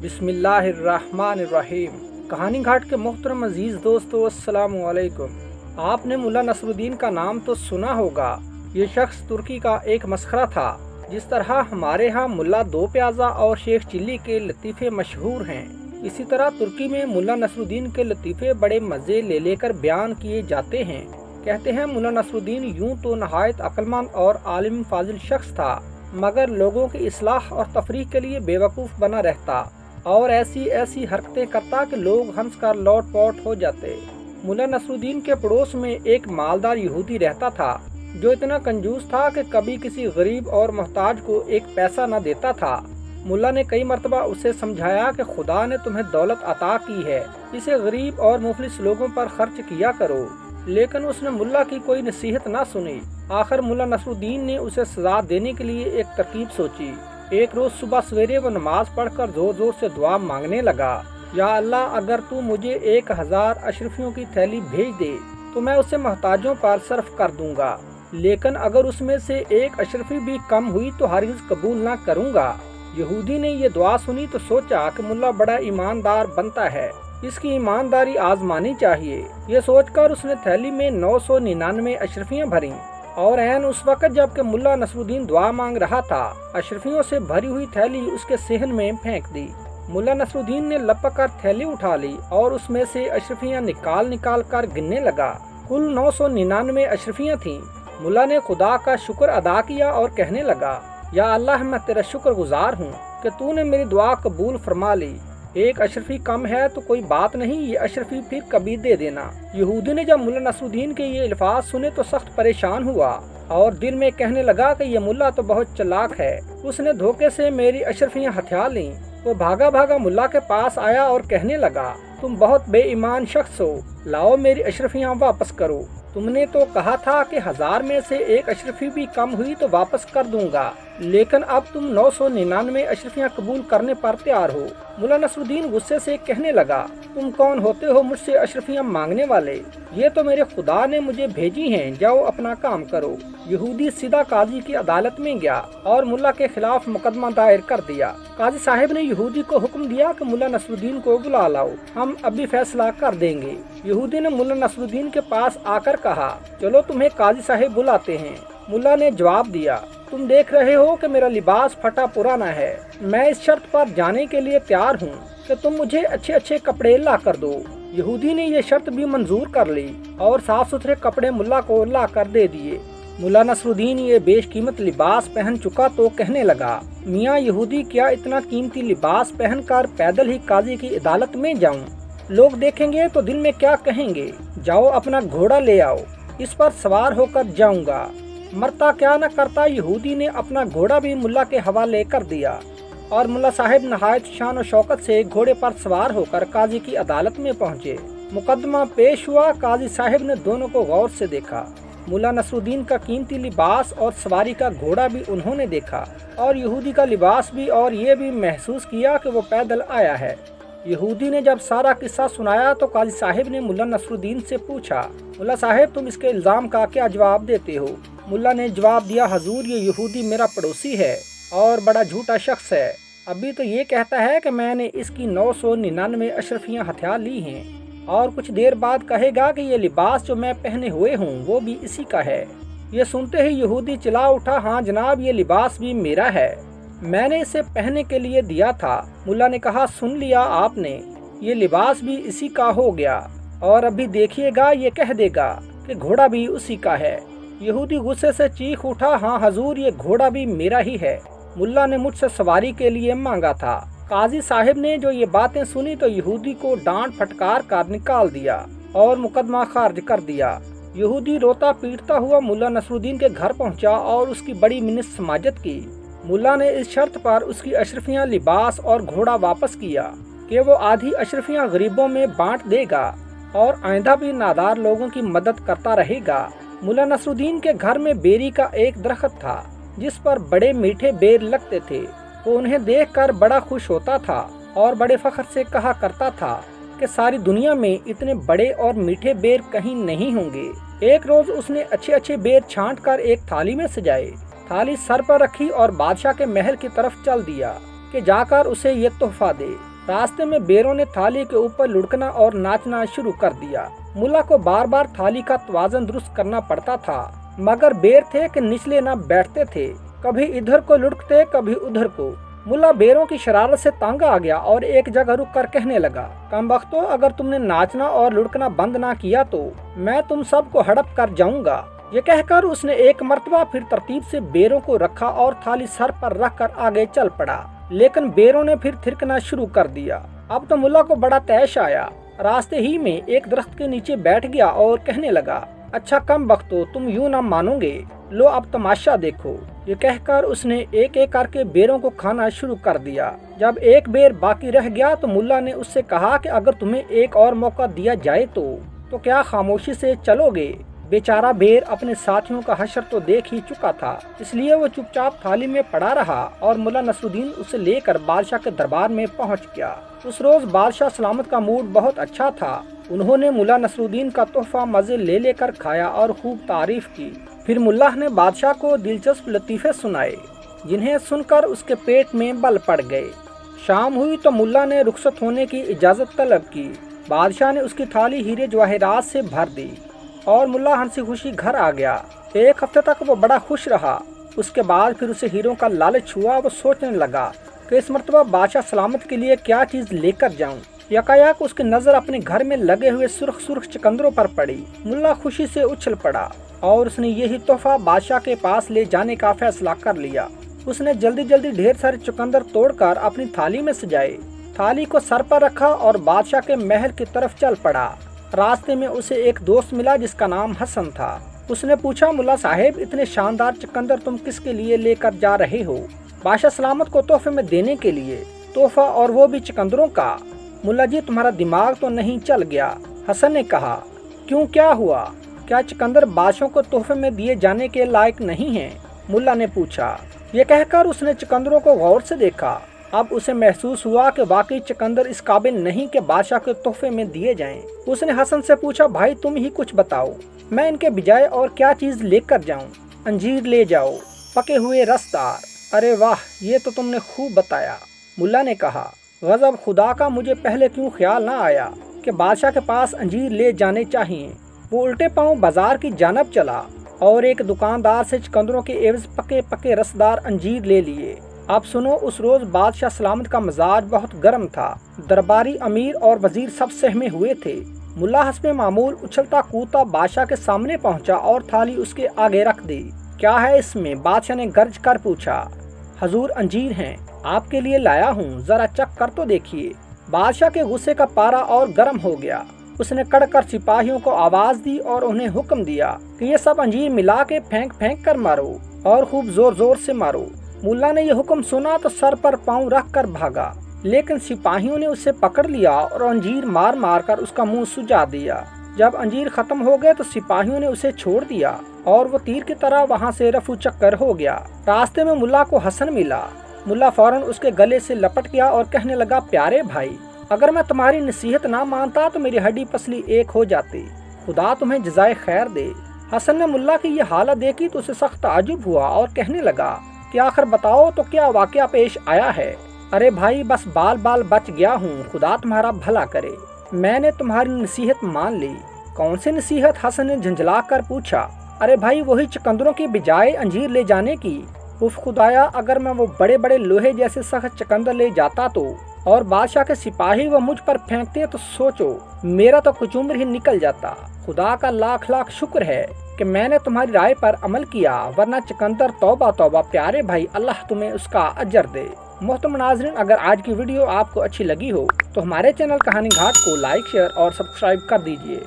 बिस्मिल्लाहिर्रहमानिर्रहीम। कहानी घाट के मोहतरम अजीज़ दोस्तों, अस्सलाम वालेकुम। आपने मुल्ला नसरुद्दीन का नाम तो सुना होगा। ये शख्स तुर्की का एक मसखरा था। जिस तरह हमारे यहाँ मुल्ला दो प्याज़ा और शेख चिल्ली के लतीफ़े मशहूर हैं, इसी तरह तुर्की में मुल्ला नसरुद्दीन के लतीफ़े बड़े मज़े ले लेकर बयान किए जाते हैं। कहते हैं मुल्ला नसरुद्दीन यूँ तो नहायत अक्लमंद और आलिम फाजिल शख्स था, मगर लोगों की इस्लाह और तफरीह के लिए बेवकूफ़ बना रहता और ऐसी ऐसी हरकतें करता कि लोग हंस कर लौट पौट हो जाते। मुल्ला नसरुद्दीन के पड़ोस में एक मालदार यहूदी रहता था, जो इतना कंजूस था कि कभी किसी गरीब और मोहताज को एक पैसा न देता था। मुल्ला ने कई मरतबा उसे समझाया कि खुदा ने तुम्हें दौलत अता की है, इसे गरीब और मुफलिस लोगों पर खर्च किया करो, लेकिन उसने मुल्ला की कोई नसीहत न सुनी। आखिर मुल्ला नसरुद्दीन ने उसे सजा देने के लिए एक तरकीब सोची। एक रोज सुबह सवेरे वो नमाज पढ़कर जोर जोर से दुआ मांगने लगा, या अल्लाह, अगर तू मुझे 1000 अशरफियों की थैली भेज दे तो मैं उसे मोहताजों पर सर्फ कर दूंगा, लेकिन अगर उसमें से एक अशरफी भी कम हुई तो हरगिज कबूल ना करूंगा। यहूदी ने ये दुआ सुनी तो सोचा कि मुल्ला बड़ा ईमानदार बनता है, इसकी ईमानदारी आजमानी चाहिए। ये सोचकर उसने थैली में 999 अशरफियाँ भरीं और ऐन उस वक्त जबकि मुल्ला नसरुद्दीन दुआ मांग रहा था, अशरफियों से भरी हुई थैली उसके सेहन में फेंक दी। मुल्ला नसरुद्दीन ने लपक कर थैली उठा ली और उसमें से अशरफियाँ निकाल निकाल कर गिनने लगा। कुल 999 अशरफियाँ थीं। मुल्ला ने खुदा का शुक्र अदा किया और कहने लगा, या अल्लाह, मैं तेरा शुक्रगुजार हूँ कि तूने मेरी दुआ कबूल फरमा ली। एक अशरफी कम है तो कोई बात नहीं, ये अशरफी फिर कभी दे देना। यहूदी ने जब मुल्ला नसरुद्दीन के ये अल्फाज सुने तो सख्त परेशान हुआ और दिल में कहने लगा कि ये मुल्ला तो बहुत चालाक है, उसने धोखे से मेरी अशरफियाँ हथिया लीं। वो भागा भागा मुल्ला के पास आया और कहने लगा, तुम बहुत बेईमान शख्स हो, लाओ मेरी अशरफियाँ वापस करो। तुमने तो कहा था कि 1000 में से एक अशरफी भी कम हुई तो वापस कर दूंगा, लेकिन अब तुम 999 अशरफियाँ कबूल करने पर तैयार हो। मुल्ला नसरुद्दीन गुस्से से कहने लगा, तुम कौन होते हो मुझसे अशरफियाँ मांगने वाले? ये तो मेरे खुदा ने मुझे भेजी हैं, जाओ अपना काम करो। यहूदी सीधा काजी की अदालत में गया और मुल्ला के खिलाफ मुकदमा दायर कर दिया। काजी साहब ने यहूदी को हुक्म दिया कि मुल्ला नसरुद्दीन को बुला लाओ, हम अभी फैसला कर देंगे। यहूदी ने मुल्ला नसरुद्दीन के पास आकर कहा, चलो तुम्हें काजी साहब बुलाते हैं। मुल्ला ने जवाब दिया, तुम देख रहे हो कि मेरा लिबास फटा पुराना है, मैं इस शर्त पर जाने के लिए तैयार हूँ कि तुम मुझे अच्छे अच्छे कपड़े ला कर दो। यहूदी ने ये शर्त भी मंजूर कर ली और साफ सुथरे कपड़े मुल्ला को ला कर दे दिए। मुल्ला नसरुद्दीन ये बेशकीमत लिबास पहन चुका तो कहने लगा, मियाँ यहूदी, क्या इतना कीमती लिबास पहनकर पैदल ही काजी की अदालत में जाऊँ? लोग देखेंगे तो दिल में क्या कहेंगे? जाओ अपना घोड़ा ले आओ, इस पर सवार होकर जाऊंगा। मरता क्या न करता, यहूदी ने अपना घोड़ा भी मुल्ला के हवाले कर दिया और मुल्ला साहब नहायत शान और शौकत से घोड़े पर सवार होकर काजी की अदालत में पहुंचे। मुकदमा पेश हुआ। काजी साहब ने दोनों को गौर से देखा। मुल्ला नसरुद्दीन का कीमती लिबास और सवारी का घोड़ा भी उन्होंने देखा और यहूदी का लिबास भी, और ये भी महसूस किया कि वो पैदल आया है। यहूदी ने जब सारा किस्सा सुनाया तो काजी साहब ने मुल्ला नसरुद्दीन से पूछा, मुल्ला साहब, तुम इसके इल्ज़ाम का क्या जवाब देते हो? मुल्ला ने जवाब दिया, हजूर, ये यहूदी मेरा पड़ोसी है और बड़ा झूठा शख्स है। अभी तो ये कहता है कि मैंने इसकी 999 अशरफियाँ हथिया ली हैं और कुछ देर बाद कहेगा कि ये लिबास जो मैं पहने हुए हूँ वो भी इसी का है। ये सुनते ही यहूदी चिल्ला उठा, हाँ जनाब, ये लिबास भी मेरा है, मैंने इसे पहनने के लिए दिया था। मुल्ला ने कहा, सुन लिया आपने, ये लिबास भी इसी का हो गया और अभी देखिएगा ये कह देगा कि घोड़ा भी उसी का है। यहूदी गुस्से से चीख उठा, हाँ हजूर, ये घोड़ा भी मेरा ही है, मुल्ला ने मुझसे सवारी के लिए मांगा था। काजी साहब ने जो ये बातें सुनी तो यहूदी को डांट फटकार कर निकाल दिया और मुकदमा खारिज कर दिया। यहूदी रोता पीटता हुआ मुल्ला नसरुद्दीन के घर पहुंचा और उसकी बड़ी मिन्नत समाजत की। मुल्ला ने इस शर्त पर उसकी अशरफियाँ, लिबास और घोड़ा वापस किया कि वो आधी अशरफियाँ गरीबों में बांट देगा और आइंदा भी नादार लोगों की मदद करता रहेगा। मुल्ला नसरुद्दीन के घर में बेरी का एक दरख्त था जिस पर बड़े मीठे बेर लगते थे। वो उन्हें देखकर बड़ा खुश होता था और बड़े फख्र से कहा करता था कि सारी दुनिया में इतने बड़े और मीठे बेर कहीं नहीं होंगे। एक रोज उसने अच्छे अच्छे बेर छांट कर एक थाली में सजाए, थाली सर पर रखी और बादशाह के महल की तरफ चल दिया कि जाकर उसे ये तोहफा दे। रास्ते में बेरों ने थाली के ऊपर लुढ़कना और नाचना शुरू कर दिया। मुल्ला को बार बार थाली का तवाज़ुन दुरुस्त करना पड़ता था, मगर बेर थे कि निचले न बैठते थे, कभी इधर को लुढ़कते कभी उधर को। मुल्ला बेरों की शरारत से तंग आ गया और एक जगह रुक कर कहने लगा, कमबख्तो, अगर तुमने नाचना और लुढ़कना बंद ना किया तो मैं तुम सबको हड़प कर जाऊंगा। ये कहकर उसने एक मर्तबा फिर तरतीब से बेरों को रखा और थाली सर पर रख कर आगे चल पड़ा, लेकिन बेरों ने फिर थिरकना शुरू कर दिया। अब तो मुल्ला को बड़ा तैश आया। रास्ते ही में एक दरख्त के नीचे बैठ गया और कहने लगा, अच्छा कमबख्तो, तुम यूं ना मानोगे, लो अब तमाशा देखो। ये कहकर उसने एक एक करके बेरों को खाना शुरू कर दिया। जब एक बेर बाकी रह गया तो मुल्ला ने उससे कहा कि अगर तुम्हें एक और मौका दिया जाए तो क्या खामोशी से चलोगे? बेचारा बेर अपने साथियों का हशर तो देख ही चुका था, इसलिए वो चुपचाप थाली में पड़ा रहा और मुल्ला नसरुद्दीन उसे लेकर बादशाह के दरबार में पहुंच गया। उस रोज बादशाह सलामत का मूड बहुत अच्छा था। उन्होंने मुल्ला नसरुद्दीन का तोहफा मजे ले लेकर खाया और खूब तारीफ की। फिर मुल्ला ने बादशाह को दिलचस्प लतीफ़े सुनाए, जिन्हें सुनकर उसके पेट में बल पड़ गए। शाम हुई तो मुल्ला ने रुखसत होने की इजाज़त तलब की। बादशाह ने उसकी थाली हीरे जवाहरात से भर दी और मुल्ला हंसी खुशी घर आ गया। एक हफ्ते तक वो बड़ा खुश रहा। उसके बाद फिर उसे हीरों का लालच हुआ। वो सोचने लगा कि इस मर्तबा बादशाह सलामत के लिए क्या चीज़ लेकर जाऊं। यकायक उसकी नज़र अपने घर में लगे हुए सुर्ख सुर्ख चकंदरों पर पड़ी। मुल्ला खुशी से उछल पड़ा और उसने यही तोहफा बादशाह के पास ले जाने का फैसला कर लिया। उसने जल्दी जल्दी ढेर सारे चुकंदर तोड़कर अपनी थाली में सजाए, थाली को सर पर रखा और बादशाह के महल की तरफ चल पड़ा। रास्ते में उसे एक दोस्त मिला जिसका नाम हसन था। उसने पूछा, मुल्ला साहेब, इतने शानदार चुकंदर तुम किसके लिए लेकर जा रहे हो? बादशाह सलामत को तोहफे में देने के लिए। तोहफा और वो भी चुकंदरों का? मुल्ला जी, तुम्हारा दिमाग तो नहीं चल गया? हसन ने कहा। क्यों, क्या हुआ? क्या चुकंदर बादशाह को तोहफे में दिए जाने के लायक नहीं हैं? मुल्ला ने पूछा। ये कहकर उसने चुकंदरों को गौर से देखा। अब उसे महसूस हुआ कि वाकई चुकंदर इस काबिल नहीं कि बादशाह के तोहफे में दिए जाएं। उसने हसन से पूछा, भाई तुम ही कुछ बताओ, मैं इनके बजाय और क्या चीज़ लेकर जाऊं? अंजीर ले जाओ, पके हुए रसदार। अरे वाह, ये तो तुमने खूब बताया। मुल्ला ने कहा, गज़ब खुदा का, मुझे पहले क्यों ख्याल ना आया कि बादशाह के पास अंजीर ले जाने चाहिए। वो उल्टे पाँव बाजार की जानब चला और एक दुकानदार से चुकंदरों के एवज पके पके रसदार अंजीर ले लिए। अब सुनो, उस रोज बादशाह सलामत का मिजाज बहुत गर्म था। दरबारी अमीर और वजीर सब सहमे हुए थे। मुल्ला हस्बे मामूल उछलता कूदता बादशाह के सामने पहुंचा और थाली उसके आगे रख दी। क्या है इसमें? बादशाह ने गर्ज कर पूछा। हजूर, अंजीर हैं, आपके लिए लाया हूँ, जरा चख कर तो देखिए। बादशाह के गुस्से का पारा और गर्म हो गया। उसने कड़कर सिपाहियों को आवाज दी और उन्हें हुक्म दिया कि ये सब अंजीर मिला के फेंक फेंक कर मारो और खूब जोर जोर से मारो। मुल्ला ने यह हुक्म सुना तो सर पर पांव रख कर भागा, लेकिन सिपाहियों ने उसे पकड़ लिया और अंजीर मार मार कर उसका मुंह सुजा दिया। जब अंजीर खत्म हो गए तो सिपाहियों ने उसे छोड़ दिया और वो तीर की तरह वहां से रफू चक्कर हो गया। रास्ते में मुल्ला को हसन मिला। मुल्ला फौरन उसके गले से लपट गया और कहने लगा, प्यारे भाई, अगर मैं तुम्हारी नसीहत ना मानता तो मेरी हड्डी पसली एक हो जाती। खुदा तुम्हें जज़ाए खैर दे। हसन ने मुल्ला की ये हालत देखी तो उसे सख्त ताज्जुब हुआ और कहने लगा कि आखिर बताओ तो क्या वाकया पेश आया है? अरे भाई, बस बाल बाल बच गया हूँ, खुदा तुम्हारा भला करे। मैंने तुम्हारी नसीहत मान ली। कौन सी नसीहत? हसन ने झंझला कर पूछा। अरे भाई, वही चुकंदरों की बजाय अंजीर ले जाने की। उफ खुदाया, अगर मैं वो बड़े बड़े लोहे जैसे सख्त चुकंदर ले जाता तो और बादशाह के सिपाही वो मुझ पर फेंकते तो सोचो, मेरा तो कुछ उम्र ही निकल जाता। खुदा का लाख लाख शुक्र है कि मैंने तुम्हारी राय पर अमल किया, वरना चुकंदर तौबा तौबा। प्यारे भाई, अल्लाह तुम्हें उसका अजर दे। मोहतरम नाज़रीन, अगर आज की वीडियो आपको अच्छी लगी हो तो हमारे चैनल कहानी घाट को लाइक, शेयर और सब्सक्राइब कर दीजिए।